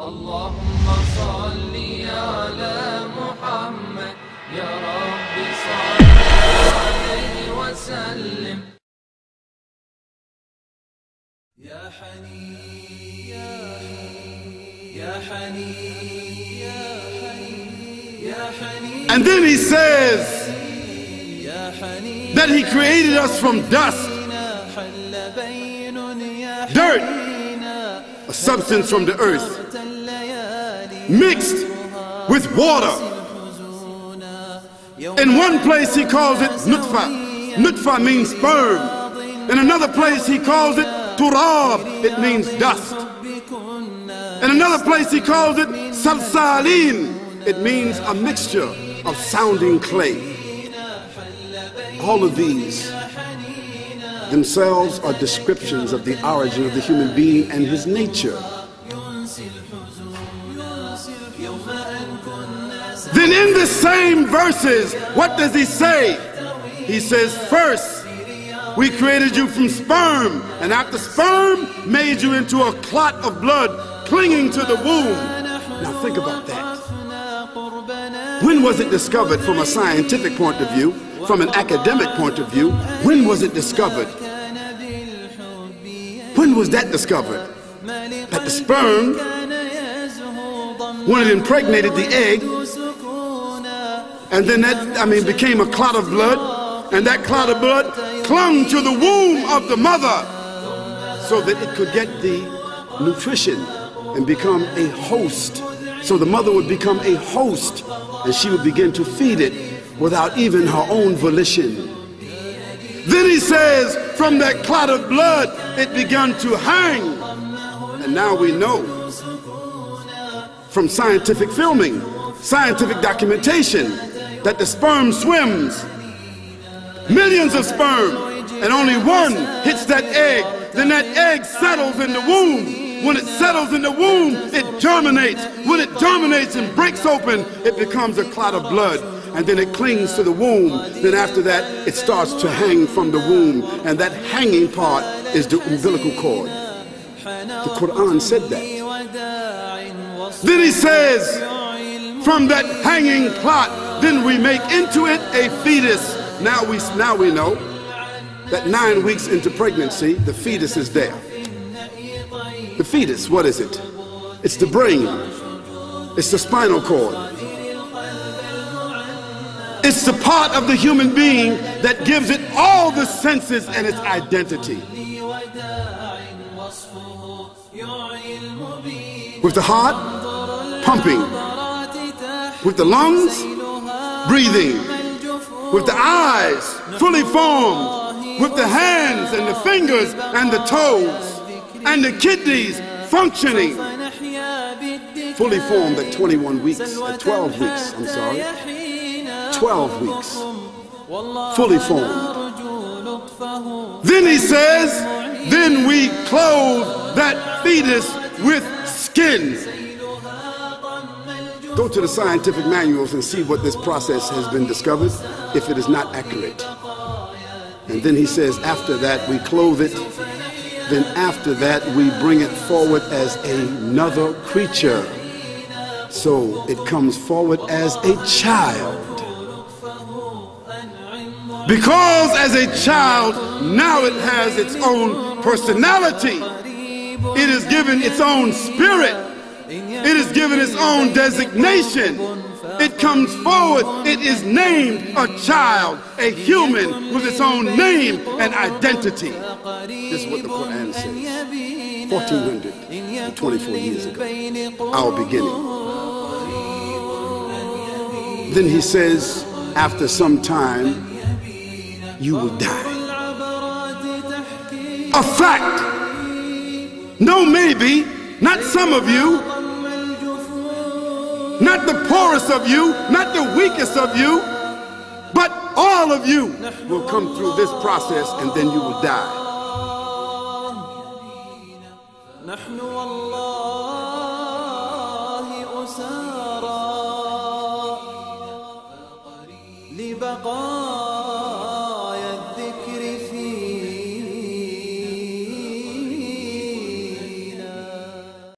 Allahumma salli ala Muhammad, Ya Rabbi salli alayhi wa sallim. Ya Haneen, Ya Haneen, Ya Haneen. And then he says that he created us from dust, dirt, a substance from the earth, mixed with water. In one place he calls it nutfa. Nutfa means sperm. In another place he calls it turab. It means dust. In another place he calls it salsalin. It means a mixture of sounding clay. All of these themselves are descriptions of the origin of the human being and his nature. Then in the same verses, what does he say? He says, first, we created you from sperm, and after sperm, made you into a clot of blood clinging to the womb. Now think about that. When was it discovered from a scientific point of view, from an academic point of view? When was it discovered? When was that discovered? That the sperm, when it impregnated the egg, and then that, became a clot of blood, and that clot of blood clung to the womb of the mother so that it could get the nutrition and become a host. So the mother would become a host, and she would begin to feed it without even her own volition. Then he says, from that clot of blood, it began to hang. And now we know from scientific filming, scientific documentation, that the sperm swims, millions of sperm, and only one hits that egg. Then that egg settles in the womb. When it settles in the womb, it germinates. When it germinates and breaks open, it becomes a clot of blood. And then it clings to the womb. Then after that, it starts to hang from the womb. And that hanging part is the umbilical cord. The Quran said that. Then he says, from that hanging clot, then we make into it a fetus. Now we know that 9 weeks into pregnancy, the fetus is there. The fetus, what is it? It's the brain. It's the spinal cord. It's the part of the human being that gives it all the senses and its identity. With the heart pumping, with the lungs breathing, with the eyes fully formed, with the hands and the fingers and the toes, and the kidneys functioning, fully formed at 21 weeks, at 12 weeks, 12 weeks, fully formed. Then he says, then we clothe that fetus with skin. Go to the scientific manuals and see what this process has been discovered, if it is not accurate. And then he says, after that we clothe it. Then after that we bring it forward as another creature. So it comes forward as a child. Because as a child, now it has its own personality. It is given its own spirit. It is given its own designation. It comes forward. It is named a child, a human with its own name and identity. This is what the Quran says. 1424 years ago, our beginning. Then he says, after some time, you will die. A fact. No maybe, not some of you, not the poorest of you, not the weakest of you, but all of you will come through this process and then you will die.